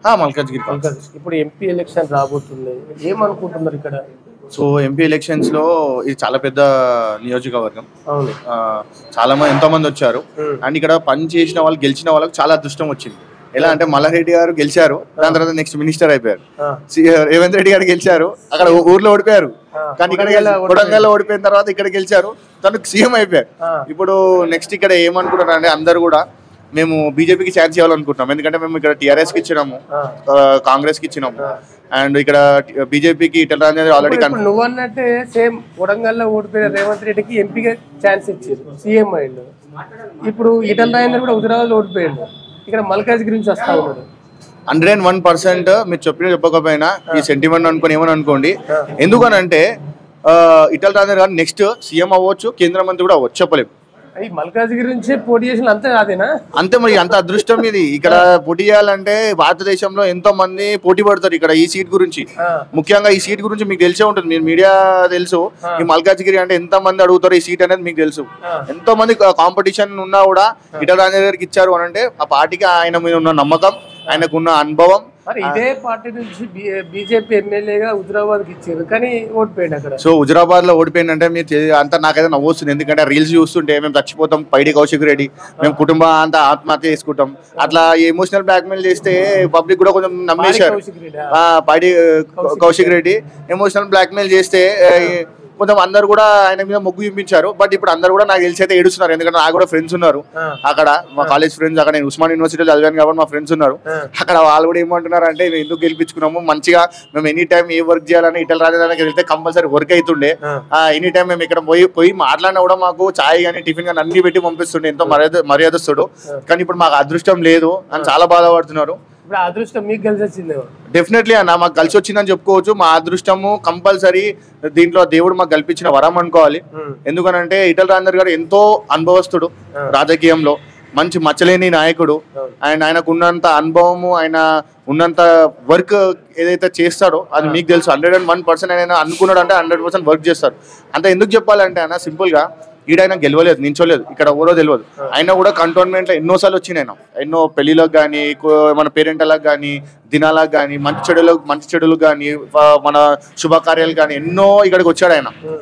మల్కాజ్గిరి ఇప్పుడు MP election రాబోతుంది, ఏమనుకుంటున్నారు ఇక్కడ? సో ఎంపీ ఎలక్షన్స్ లో ఇది చాలా పెద్ద నియోజకవర్గం. అవును. చాలా మంది ఎంతో మంది వచ్చారు. అండ్ ఇక్కడ పని చేసిన వాళ్ళు గెలిచిన వాళ్ళకి చాలా అదృష్టం వచ్చింది. ఎలా అంటే మల్లారెడ్డి గారు గెలిచారు, దాని తర్వాత నెక్స్ట్ మినిస్టర్ అయిపోయారు. రేవంత్ రెడ్డి గారు గెలిచారు, అక్కడ ఊర్లో ఓడిపోయారు. కానీ ఇక్కడ కొడంగల్లో ఓడిపోయిన తర్వాత ఇక్కడ గెలిచారు, తనకు సీఎం అయిపోయారు. ఇప్పుడు నెక్స్ట్ ఇక్కడ ఏమనుకుంటారు అంటే అందరు కూడా మేము బీజేపీకి ఛాన్స్ ఇవ్వాలనుకుంటున్నాం. ఎందుకంటే మేము ఇక్కడ టీఆర్ఎస్ కి ఇచ్చినాము, కాంగ్రెస్ కి ఇచ్చినాము, అండ్ ఇక్కడ బీజేపీకి ఈటెల రాజేందర్ ఆల్రెడీ. నువ్వు అన్నట్టే సేమ్ కొడంగల్లో ఓడిపోయిన రేవంత్ రెడ్డికి ఎంపీగా ఛాన్స్ ఇచ్చారు, సీఎం అయ్యిండు. ఇప్పుడు ఈటెల రాజేందర్ కూడా హుజరాబాద్ లో ఓడిపోయాడు, ఇక్కడ మల్కాజ్గిరి నుంచి వస్తా ఉన్నాడు. 101% మీరు చెప్పకపోయినా ఈ సెంటిమెంట్ అనుకుని ఏమని అనుకోండి. ఎందుకనంటే ఈటెల రాజేందర్ గారు నెక్స్ట్ సీఎం అవ్వచ్చు, కేంద్ర మంత్రి కూడా అవ్వచ్చు, చెప్పలేము. మల్కాజ్గిరి నుంచి పోటీ చేసిన అంతే కాదేనా? అంతే మరి, అంత అదృష్టం ఇది. ఇక్కడ పోటీ చేయాలంటే భారతదేశంలో ఎంతో మంది పోటీ పడతారు ఇక్కడ ఈ సీట్ గురించి. ముఖ్యంగా ఈ సీట్ గురించి మీకు తెలిసే ఉంటుంది, మీరు మీడియా తెలుసు. ఈ మల్కాజ్గిరి అంటే ఎంత మంది అడుగుతారు ఈ సీట్ అనేది మీకు తెలుసు. ఎంతో మంది కాంపిటీషన్ ఉన్నా కూడా ఈటెల రాజేందర్ గారికి ఇచ్చారు అని అంటే ఆ పార్టీకి ఆయన మీద ఉన్న నమ్మకం, ఆయనకున్న అనుభవం. మరి ఇదే పార్టీ నుంచి బీజేపీ ఎమ్మెల్యేగా హుజరాబాద్ కి ఇచ్చారు, కానీ ఓడిపోయింది అక్కడ. సో హుజరాబాద్ లో ఓడిపోయిందంటే మీరు అంతా నాకైతే నవ్వొస్తుంది. ఎందుకంటే రీల్స్ చూస్తుంటే మేము చచ్చిపోతాం, పైడి కౌశిక్ రెడ్డి, మేము కుటుంబం అంతా ఆత్మహత్య చేసుకుంటాం, అట్లా ఎమోషనల్ బ్లాక్మెయిల్ చేస్తే పబ్లిక్ కూడా కొంచెం నమ్మేశారు. పైడి కౌశిక్ రెడ్డి ఎమోషనల్ బ్లాక్మెయిల్ చేస్తే కొంచెం అందరు కూడా ఆయన మీద మొగ్గు చూపించారు. బట్ ఇప్పుడు అందరు కూడా నాకు తెలిసి అయితే ఏడుస్తున్నారు. ఎందుకంటే నాకు కూడా ఫ్రెండ్స్ ఉన్నారు అక్కడ, మా కాలేజ్ ఫ్రెండ్స్. అక్కడ నేను ఉస్మాన్ యూనివర్సిటీలో చదివాను కాబట్టి మా ఫ్రెండ్స్ ఉన్నారు అక్కడ. వాళ్ళు కూడా ఏమంటున్నారు అంటే మేము ఎందుకు గెలిపించుకున్నాము, మంచిగా మేము ఎనీ టైం ఏ వర్క్ చేయాలని ఈటెల రాజేందర్ వెళ్తే కంపల్సరీ వర్క్ అవుతుండే. ఎనీ టైం మేము ఇక్కడ పోయి మాట్లాడినా కూడా మాకు చాయ్ కానీ టిఫిన్ కానీ అన్ని పెట్టి పంపిస్తుండే, ఎంతో మర్యాదస్తుడు. కానీ ఇప్పుడు మాకు అదృష్టం లేదు అని చాలా బాధపడుతున్నారు. అదృష్టం మీకు కలిసి వచ్చింది? డెఫినెట్లీ అన్న, మాకు కలిసి వచ్చిందని చెప్పుకోవచ్చు. మా అదృష్టము కంపల్సరీ దీంట్లో దేవుడు మాకు కల్పించిన వరం అనుకోవాలి. ఎందుకనంటే ఈటెల రాజేందర్ గారు ఎంతో అనుభవస్తుడు, రాజకీయంలో మంచి మచ్చలేని నాయకుడు. అండ్ ఆయనకు ఉన్నంత అనుభవము, ఆయన ఉన్నంత వర్క్ ఏదైతే చేస్తాడో అది మీకు తెలుసు. 101% ఆయన అనుకున్నాడు అంటే 100% వర్క్ చేస్తాడు. అంత ఎందుకు చెప్పాలంటే అన్న, సింపుల్ గా ఈడైనా గెలవలేదు, నించోలేదు, ఇక్కడ ఎవరో తెలియదు. అయినా కూడా కంటోన్మెంట్లో ఎన్నోసార్లు వచ్చినాయి, ఎన్నో పెళ్లిలకు కానీ, మన పేరెంట్లకు కానీ, దినాలకు కానీ, మంచి చెడులకు కానీ, మన శుభకార్యాలు కానీ ఎన్నో ఇక్కడికి వచ్చాడు ఆయన.